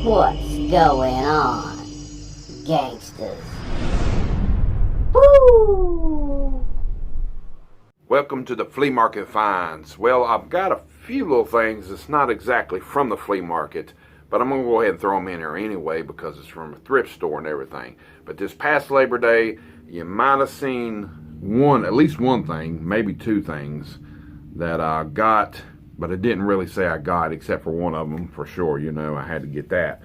What's going on, gangsters? Woo! Welcome to the flea market finds. Well, I've got a few little things that's not exactly from the flea market, but I'm going to go ahead and throw them in here anyway because it's from a thrift store and everything. But this past Labor Day, you might have seen at least one thing, maybe two things that I got, but I didn't really say I got except for one of them for sure. You know, I had to get that.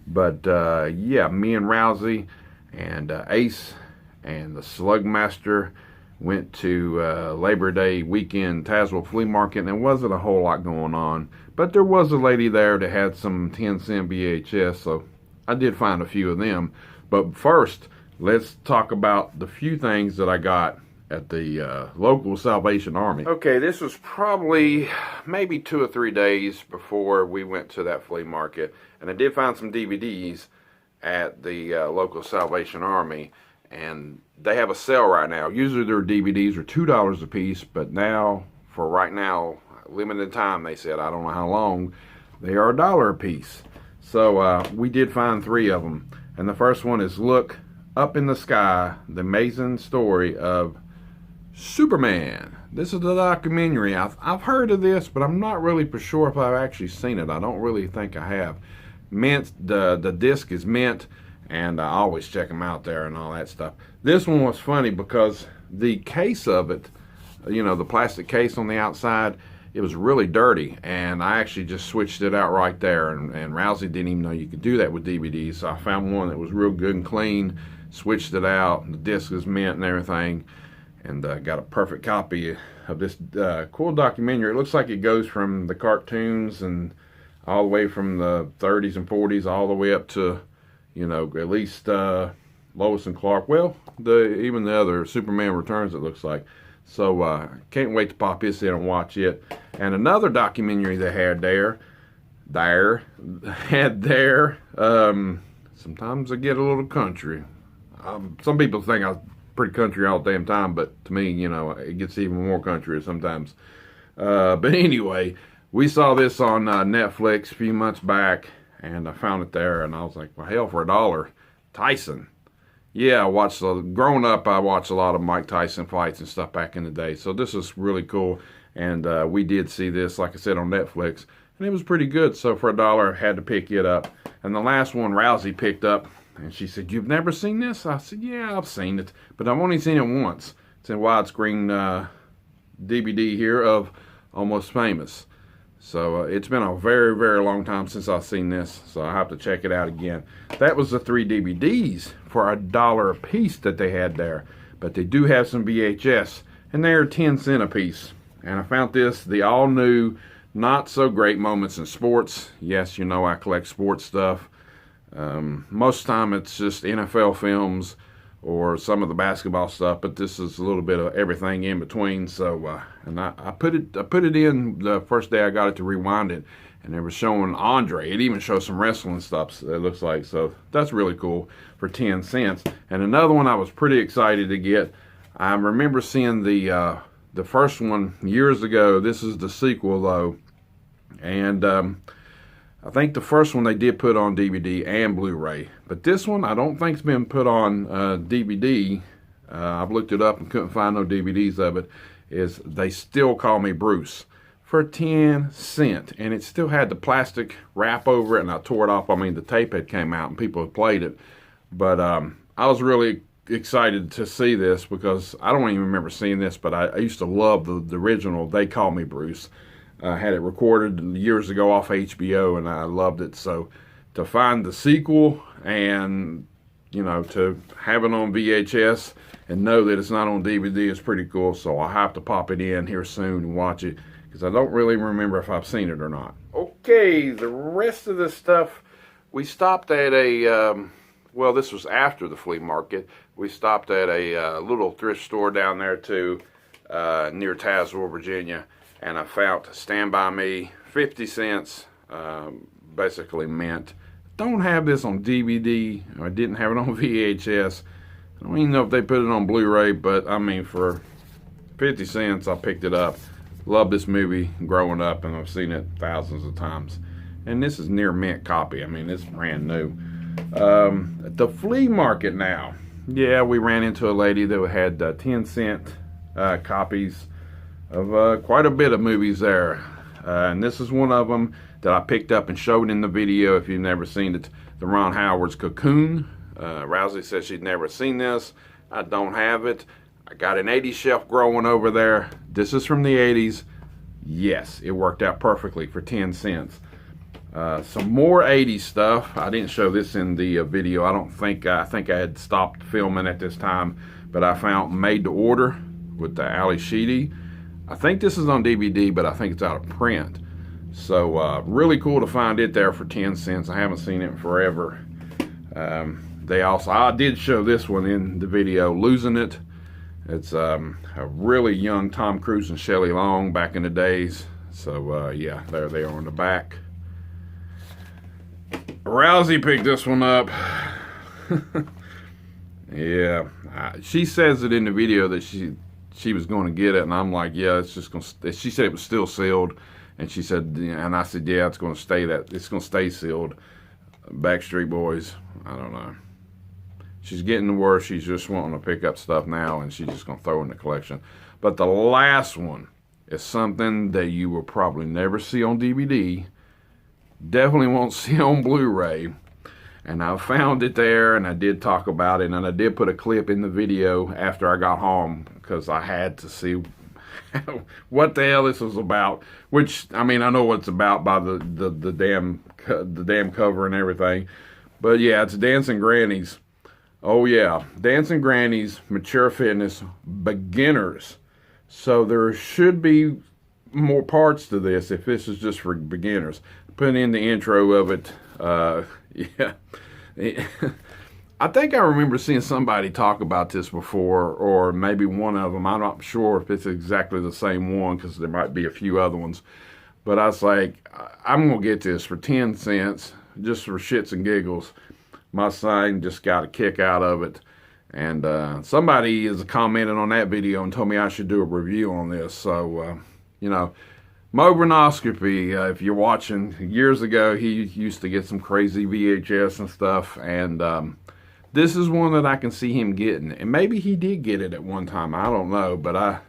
But yeah, me and Rousey and Ace and the Slugmaster went to Labor Day weekend Tazewell Flea Market, and there wasn't a whole lot going on, but there was a lady there that had some 10-cent VHS, so I did find a few of them. But first, let's talk about the few things that I got at the local Salvation Army. Okay, this was probably maybe 2 or 3 days before we went to that flea market, and I did find some DVDs at the local Salvation Army, and they have a sale right now. Usually their DVDs are $2 a piece, but now, for right now, limited time, they said, I don't know how long, they are $1 a piece. So we did find 3 of them, and the first one is Look Up in the Sky, the amazing story of Superman. This is the documentary. I've heard of this, but I'm not really for sure if I've actually seen it. I don't really think I have. Mint, the disc is mint, and I always check them out there and all that stuff. This one was funny because the case of it, you know, the plastic case on the outside, it was really dirty, and I actually just switched it out right there, and Rousey didn't even know you could do that with DVDs, so I found one that was real good and clean, switched it out, the disc is mint and everything, and got a perfect copy of this cool documentary. It looks like it goes from the cartoons and all the way from the 30s and 40s all the way up to, you know, at least Lois and Clark. Well, even the other Superman Returns, it looks like. So can't wait to pop this in and watch it. And another documentary they had sometimes I get a little country. Some people think I was pretty country all the damn time, but to me, you know, it gets even more country sometimes. But anyway, we saw this on Netflix a few months back, and I found it there, and I was like, well, hell, for $1, Tyson. Yeah, growing up, I watched a lot of Mike Tyson fights and stuff back in the day, so this is really cool, and we did see this, like I said, on Netflix, and it was pretty good, so for $1, I had to pick it up. And the last one Rousey picked up, and she said, you've never seen this? I said, yeah, I've seen it, but I've only seen it once. It's in widescreen DVD here of Almost Famous. So it's been a very, very long time since I've seen this, so I have to check it out again. That was the 3 DVDs for $1 a piece that they had there. But they do have some VHS, and they're 10 cents a piece. And I found this, the all-new, not-so-great moments in sports. Yes, you know I collect sports stuff. Most of the time it's just NFL films or some of the basketball stuff, but this is a little bit of everything in between. So and I put it in the first day I got it to rewind it, and it was showing Andre. It even shows some wrestling stuff, it looks like. So that's really cool for 10 cents. And another one I was pretty excited to get, I remember seeing the first one years ago. This is the sequel though, and I think the first one they did put on DVD and Blu-ray, but this one I don't think's been put on DVD. I've looked it up and couldn't find no DVDs of it. Is They Still Call Me Bruce for 10 cents, and it still had the plastic wrap over it, and I tore it off. I mean, the tape had came out and people had played it, but I was really excited to see this because I don't even remember seeing this, but I used to love the original They Call Me Bruce. I had it recorded years ago off HBO, and I loved it. So to find the sequel and, you know, to have it on VHS and know that it's not on DVD is pretty cool. So I'll have to pop it in here soon and watch it because I don't really remember if I've seen it or not. Okay, the rest of the stuff, we stopped at well, this was after the flea market. We stopped at a little thrift store down there too, near Tazewell, Virginia. And I found Stand By Me, 50 cents, basically mint. Don't have this on DVD, I didn't have it on VHS. I don't even know if they put it on Blu-ray, but I mean, for 50 cents, I picked it up. Love this movie growing up, and I've seen it thousands of times. And this is near mint copy. I mean, it's brand new. At the flea market now. Yeah, we ran into a lady that had 10-cent copies of quite a bit of movies there. And this is one of them that I picked up and showed in the video. If you've never seen it, the Ron Howard's Cocoon. Rousey says she'd never seen this. I don't have it. I got an 80s shelf growing over there. This is from the 80s. Yes, it worked out perfectly for 10 cents. Some more 80s stuff. I didn't show this in the video. I think I had stopped filming at this time, but I found Made to Order with the Ali Sheedy. I think this is on DVD, but I think it's out of print. So really cool to find it there for 10 cents. I haven't seen it in forever. I did show this one in the video, Losing It. It's a really young Tom Cruise and Shelley Long back in the days. So yeah, there they are on the back. Rousey picked this one up. Yeah, she says it in the video that she was going to get it, and I'm like, yeah, it's just going to. She said it was still sealed, and she said, and I said, yeah, it's going to stay it's going to stay sealed. Backstreet Boys, I don't know. She's getting to where she's just wanting to pick up stuff now, and she's just going to throw in the collection. But the last one is something that you will probably never see on DVD. Definitely won't see on Blu-ray. And I found it there, and I did talk about it, and I did put a clip in the video after I got home because I had to see what the hell this was about. Which, I mean, I know what it's about by the damn cover and everything. But yeah, it's Dancing Grannies. Oh yeah, Dancing Grannies, Mature Fitness, Beginners. So there should be more parts to this if this is just for beginners. Put in the intro of it. Yeah. I think I remember seeing somebody talk about this before, or maybe one of them. I'm not sure if it's exactly the same one because there might be a few other ones. But I was like, I'm going to get this for 10 cents just for shits and giggles. My son just got a kick out of it. And somebody is commented on that video and told me I should do a review on this. So, you know, Mobranoscopy, if you're watching, years ago, he used to get some crazy VHS and stuff. And this is one that I can see him getting. And maybe he did get it at one time. I don't know. But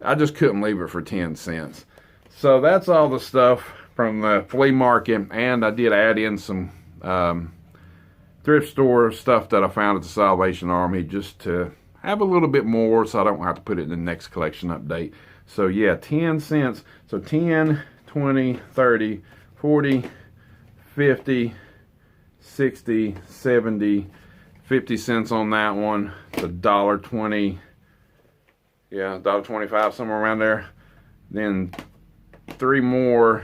I just couldn't leave it for 10 cents. So that's all the stuff from the flea market. And I did add in some thrift store stuff that I found at the Salvation Army just to have a little bit more so I don't have to put it in the next collection update. So yeah, 10 cents. So 10, 20, 30, 40, 50, 60, 70, 50 cents on that one. It's $1.20. Yeah, $1.25, somewhere around there. Then 3 more.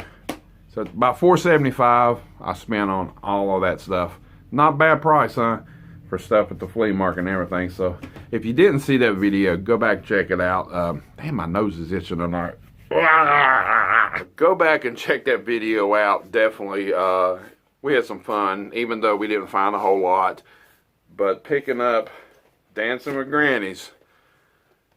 So it's about $4.75 I spent on all of that stuff. Not bad price, huh? For stuff at the flea market and everything. So if you didn't see that video, go back and check it out. Damn, my nose is itching tonight. Go back and check that video out. Definitely. We had some fun, even though we didn't find a whole lot. But picking up Dancing with Grannies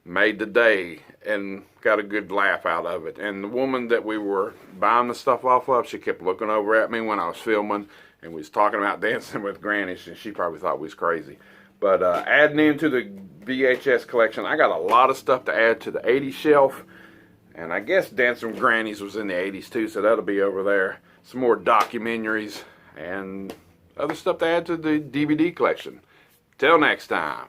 made the day and got a good laugh out of it. And the woman that we were buying the stuff off of, she kept looking over at me when I was filming. And we was talking about Dancing with Grannies, and she probably thought we was crazy. But adding into the VHS collection, I got a lot of stuff to add to the 80s shelf. And I guess Dancing with Grannies was in the 80s too, so that'll be over there. Some more documentaries and other stuff to add to the DVD collection. Till next time.